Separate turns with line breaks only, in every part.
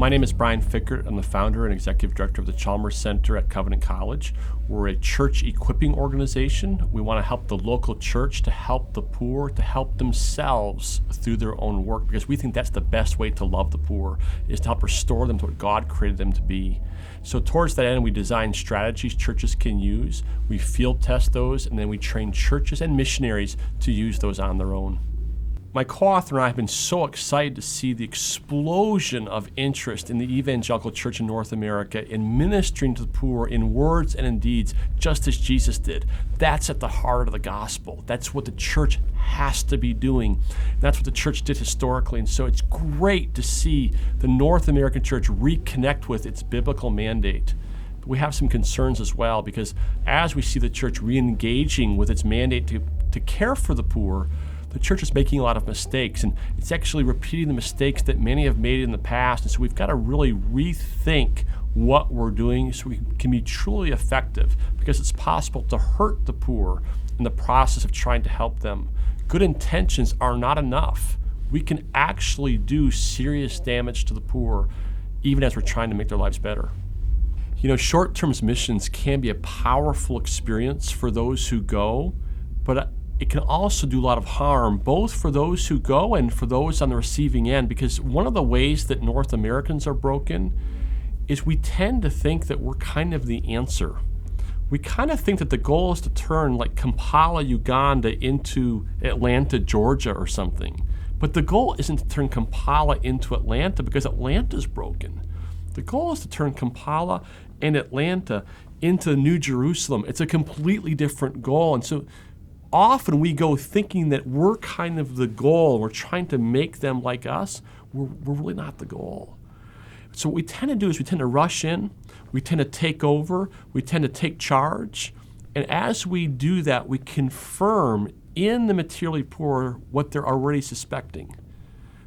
My name is Brian Fikkert. I'm the founder and executive director of the Chalmers Center at Covenant College. We're a church equipping organization. We want to help the local church to help the poor, to help themselves through their own work, because we think that's the best way to love the poor, is to help restore them to what God created them to be. So towards that end, we design strategies churches can use. We field test those, and then we train churches and missionaries to use those on their own. My co-author and I have been so excited to see the explosion of interest in the Evangelical Church in North America in ministering to the poor in words and in deeds, just as Jesus did. That's at the heart of the gospel. That's what the church has to be doing. That's what the church did historically. And so it's great to see the North American church reconnect with its biblical mandate. But we have some concerns as well, because as we see the church re-engaging with its mandate to care for the poor, the church is making a lot of mistakes, and it's actually repeating the mistakes that many have made in the past. And so we've got to really rethink what we're doing so we can be truly effective, because it's possible to hurt the poor in the process of trying to help them. Good intentions are not enough. We can actually do serious damage to the poor even as we're trying to make their lives better. You know, short-term missions can be a powerful experience for those who go, but it can also do a lot of harm, both for those who go and for those on the receiving end, because one of the ways that North Americans are broken is we tend to think that we're kind of the answer. We kind of think that the goal is to turn like Kampala, Uganda into Atlanta, Georgia or something. But the goal isn't to turn Kampala into Atlanta, because Atlanta's broken. The goal is to turn Kampala and Atlanta into New Jerusalem. It's a completely different goal. And so often we go thinking that we're kind of the goal. We're trying to make them like us. We're really not the goal. So what we tend to do is we tend to rush in. We tend to take over. We tend to take charge. And as we do that, we confirm in the materially poor what they're already suspecting,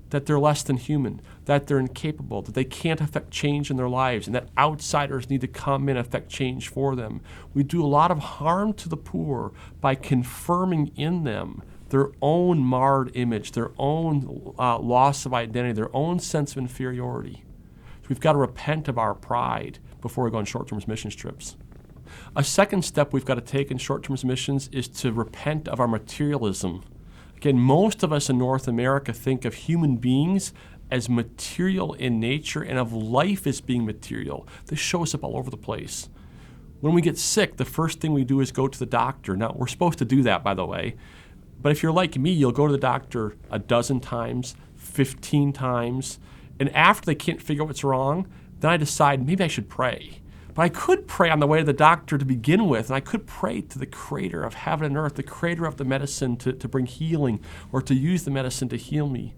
that they're less than human, that they're incapable, that they can't affect change in their lives, and that outsiders need to come in and affect change for them. We do a lot of harm to the poor by confirming in them their own marred image, their own loss of identity, their own sense of inferiority. So we've got to repent of our pride before we go on short-term mission trips. A second step we've got to take in short-term missions is to repent of our materialism. Again, most of us in North America think of human beings as material in nature and of life as being material. This shows up all over the place. When we get sick, the first thing we do is go to the doctor. Now, we're supposed to do that, by the way. But if you're like me, you'll go to the doctor a dozen times, 15 times. And after they can't figure out what's wrong, then I decide maybe I should pray. But I could pray on the way to the doctor to begin with, and I could pray to the creator of heaven and earth, the creator of the medicine to bring healing, or to use the medicine to heal me.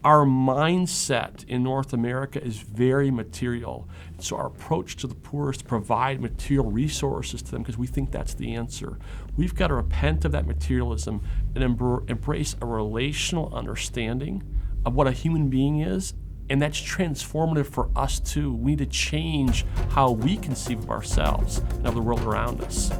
Our mindset in North America is very material. So our approach to the poor is to provide material resources to them because we think that's the answer. We've got to repent of that materialism and embrace a relational understanding of what a human being is. And that's transformative for us too. We need to change how we conceive of ourselves and of the world around us.